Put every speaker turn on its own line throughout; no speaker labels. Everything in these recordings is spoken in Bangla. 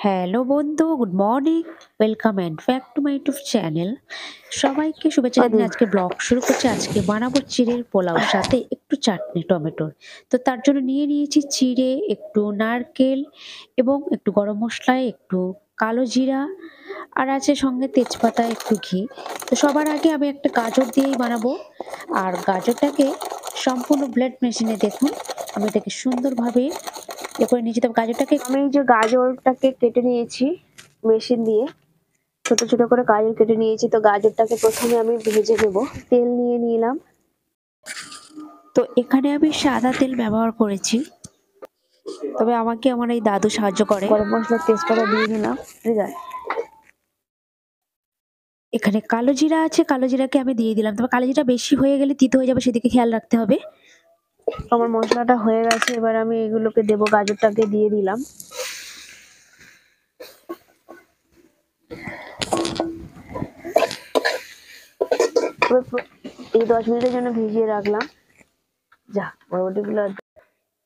হ্যালো বন্ধু, good morning. Welcome and back to my YouTube channel. সবাইকে শুভেচ্ছা জানিয়ে আজকে ব্লগ শুরু করছি। আজকে বানাবো চিড়ের পোলাও, সাথে একটু চাটনি টমেটোর। তো তার জন্য নিয়ে নিয়েছি চিড়ে, একটু নারকেল এবং একটু গরম মশলা, একটু কালো জিরা, আর আছে সঙ্গে তেজপাতা, একটু ঘি। তো সবার আগে আমি একটা গাজর দিয়েই বানাবো। আর গাজরটাকে সম্পূর্ণ ব্লেন্ড মেশিনে দেখুন আমি এটাকে সুন্দরভাবে করে নিয়েছি। তবে গাজরটাকে
আমি এই যে গাজরটাকে কেটে নিয়েছি মেশিন দিয়ে, ছোট ছোট করে গাজর কেটে নিয়েছি। তো গাজরটাকে প্রথমে আমি ভেজে নেব। তেল নিয়ে নিলাম।
তো এখানে আমি সাদা তেল ব্যবহার করেছি, তবে আমাকে আমার এই দাদু সাহায্য করে।
গরম মশলা তেজপাতা দিয়ে দিলাম।
এখানে কালো জিরা আছে, কালো জিরাকে আমি দিয়ে দিলাম। তবে কালো জিরা বেশি হয়ে গেলে তিতো হয়ে যাবে, সেদিকে খেয়াল রাখতে হবে।
আমার মশলাটা হয়ে গেছে, এবার আমি এগুলোকে দেবো। গাজরটাকে দিয়ে দিলাম। এই 10 মিনিটের জন্য ভিজিয়ে রাখলাম। যা বরবটিগুলো।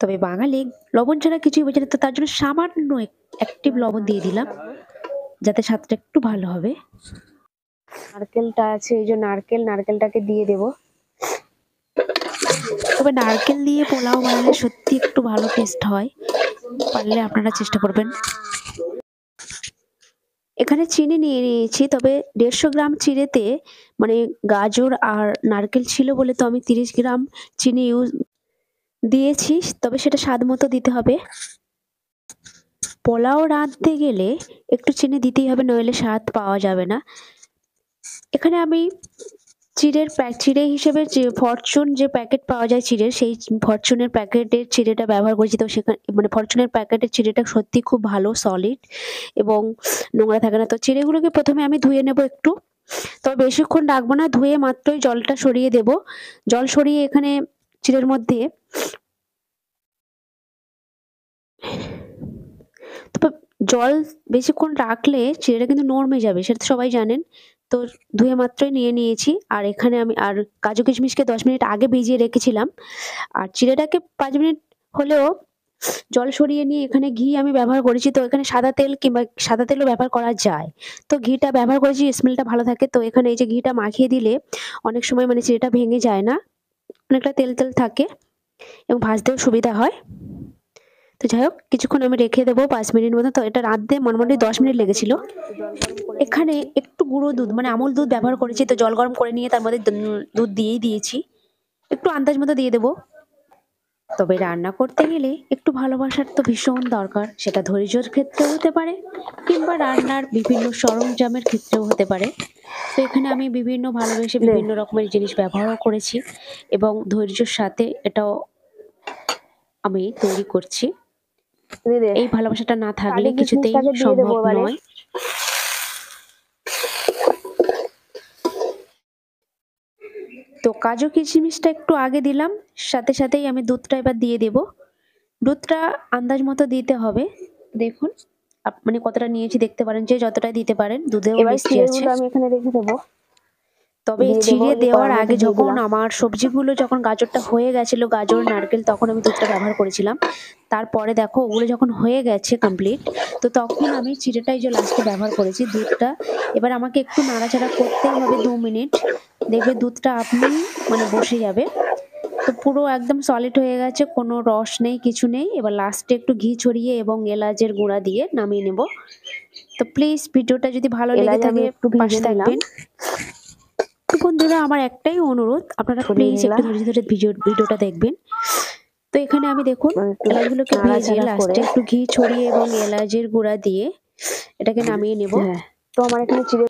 তবে বাঙালি লবণ ছাড়া কিছুই বোঝে না, তো তার জন্য সামান্য একটি লবণ দিয়ে দিলাম, যাতে স্বাদটা একটু ভালো হবে।
নারকেলটা আছে, এই যে নারকেলটাকে দিয়ে দেবো।
তবে নারকেল দিয়ে পোলাও বানালে সত্যি একটু ভালো টেস্ট হয়, পারলে আপনারা চেষ্টা করবেন। এখানে চিনি নিয়ে নিয়েছি, তবে 150 গ্রাম চিড়েতে মানে গাজর আর নারকেল ছিল বলে তো আমি 30 গ্রাম চিনি দিয়েছি। তবে সেটা স্বাদ মতো দিতে হবে। পোলাও রাঁধতে গেলে একটু চিনি দিতেই হবে, নইলে স্বাদ পাওয়া যাবে না। এখানে আমি চিড়ে হিসেবে যে ফরচুন যে প্যাকেট পাওয়া যায় চিড়ের, সেই ফরচুনের প্যাকেটের চিড়েটা ব্যবহার করেছি। তো সেখানে মানে ফরচুনের প্যাকেটের চিড়েটা সত্যি খুব ভালো, সলিড এবং নোংরা থাকে না। তো চিড়েগুলোকে প্রথমে আমি ধুয়ে নেব একটু, তবে বেশিক্ষণ রাখবো না, ধুয়ে মাত্রই জলটা সরিয়ে দেব। জল সরিয়ে এখানে চিড়ের মধ্যে তবে জল বেশিক্ষণ রাখলে চিড়েটা কিন্তু নরমে যাবে, সেটা তো সবাই জানেন। তো ধুয়ে মাত্রই নিয়ে নিয়েছি। আর এখানে আমি আর কাজু কিশমিশকে 10 মিনিট আগে ভিজিয়ে রেখেছিলাম। আর চিড়েটাকে 5 মিনিট হলেও জল সরিয়ে নিয়ে এখানে ঘি আমি ব্যবহার করেছি। তো এখানে সাদা তেল কিংবা সাদা তেলও ব্যবহার করা যায়, তো ঘিটা ব্যবহার করেছি, স্মেলটা ভালো থাকে। তো এখানে এই যে ঘিটা মাখিয়ে দিলে অনেক সময় মানে চিড়েটা ভেঙে যায় না, অনেকটা তেল তেল থাকে এবং ভাজতেও সুবিধা হয়। তো যাই হোক, কিছুক্ষণ আমি রেখে দেবো 5 মিনিট মতো। তো এটা রাঁধতে মোটামুটি 10 মিনিট লেগেছিল। এখানে একটু গুঁড়ো দুধ মানে আমুল দুধ ব্যবহার করেছি। তো জল গরম করে নিয়ে তার মধ্যে দুধ দিয়েই দিয়েছি, একটু আন্দাজ মতো দিয়ে দেবো। তবে রান্না করতে গেলে একটু ভালোবাসার তো ভীষণ দরকার, সেটা ধৈর্যের ক্ষেত্রেও হতে পারে কিংবা রান্নার বিভিন্ন সরঞ্জামের ক্ষেত্রেও হতে পারে। তো এখানে আমি বিভিন্ন ভালোবেসে বিভিন্ন রকমের জিনিস ব্যবহারও করেছি এবং ধৈর্যের সাথে এটাও আমি তৈরি করছি। এই ভালোবাসাটা না থাকলে কিছুতেই সম্ভব নয়। তো কাজু কিশমিশটা একটু আগে দিলাম, সাথে সাথেই আমি দুধটা এবার দিয়ে দেব। দুধটা আন্দাজ মতো দিতে হবে। দেখুন মানে কতটা নিয়েছি দেখতে পারেন, যে যতটা দিতে পারেন, দুধেও
এবার
মিষ্টি আছে।
চিড়েগুলো আমি এখানে রেখে দেবো।
তবে চিড়ে দেওয়ার আগে যখন আমার সবজিগুলো যখন গাজরটা হয়ে গেছিল, গাজর নারকেল, তখন আমি দুধটা ব্যবহার করেছিলাম। তারপরে দেখো ওগুলো যখন হয়ে গেছে কমপ্লিট, তো তখন আমি চিড়েটাই যে লাস্টে ব্যবহার করেছি দুধটা। এবার আমাকে একটু নাড়াচাড়া করতেই হবে 2 মিনিট, দেখবে দুধটা আপনি মানে বসে যাবে। তো পুরো একদম সলিড হয়ে গেছে, কোনো রস নেই, কিছু নেই। এবার লাস্টে একটু ঘি ছড়িয়ে এবং এলাচের গুঁড়া দিয়ে নামিয়ে নেব। তো প্লিজ ভিডিওটা যদি ভালো লেগে থাকে পাশে থাকবেন। তো বন্ধুরা, আমার একটাই অনুরোধ, আপনারা প্লিজ একটু ধৈর্য ধরে ভিডিওটা দেখবেন। তো এখানে আমি দেখুন এলাচগুলোকে ভেজে লাস্টে একটু ঘি ছড়িয়ে এবং এলাচের গুঁড়া দিয়ে এটাকে নামিয়ে নেব।
তো আমার এখানে চিড়ে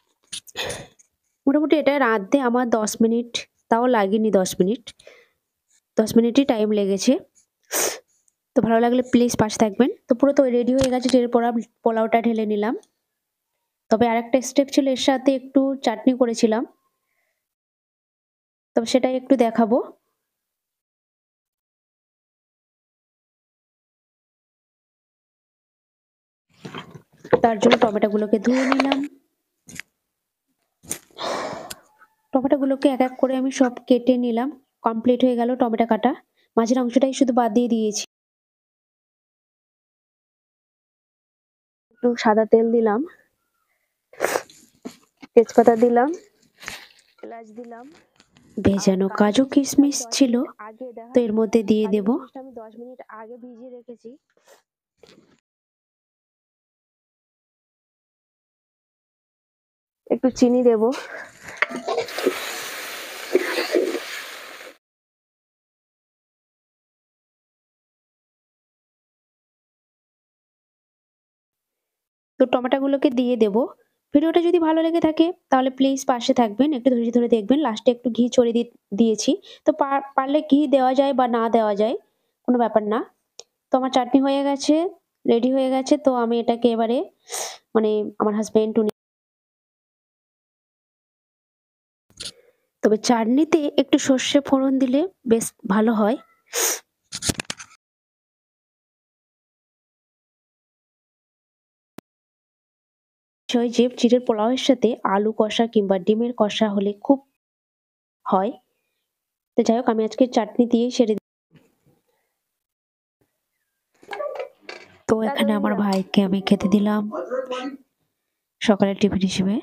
মোটামুটি এটা রাঁধতে আমার 10 মিনিট, তাও লাগেনি 10 মিনিট, 10 মিনিটই টাইম লেগেছে। তো ভালো লাগলে প্লিজ পাশে থাকবেন। তো পুরো তো রেডি হয়ে গেছে, এর পোলাওটা ঢেলে নিলাম। তবে আরেকটা স্টেপ ছিল, এর সাথে একটু চাটনি করেছিলাম, তবে সেটাই একটু দেখাবো। তার জন্য টমেটোগুলোকে ধুয়ে নিলাম। টমেটোগুলোকে এক এক করে আমি সব কেটে নিলাম। কমপ্লিট হয়ে গেল টমেটো কাটা, মাঝের অংশটাই শুধু বাদ দিয়ে দিয়েছি।
একটু সাদা তেল দিলাম, তেজপাতা দিলাম, এলাচ দিলাম।
ভেজানো কাজু কিশমিশ ছিল,
আগে
তো এর মধ্যে দিয়ে দেব।
আমি 10 মিনিট আগে ভিজিয়ে রেখেছি। একটু চিনি দেব।
তো টমেটোগুলোকে দিয়ে দেব। ভিডিওটা যদি ভালো লেগে থাকে তাহলে প্লিজ পাশে থাকবেন, একটু ধৈর্য ধরে দেখবেন। লাস্টে একটু ঘি ছড়িয়ে দিয়েছি। তো পারলে ঘি দেওয়া যায় বা না দেওয়া যায়, কোনো ব্যাপার না। তো আমার চাটনি হয়ে গেছে, রেডি হয়ে গেছে। তো আমি এটাকে এবারে মানে আমার হাসব্যান্ড উনি, তবে চাটনিতে একটু সর্ষে ফোড়ন দিলে বেশ ভালো হয়। যে চিড়ের পোলাওয়ের সাথে আলু কষা কিংবা ডিমের কষা হলে খুব হয়। তো যাই হোক, আমি আজকে চাটনি দিয়েই সেরে। তো এখানে আমার ভাইকে আমি খেতে দিলাম সকালের টিফিন হিসেবে।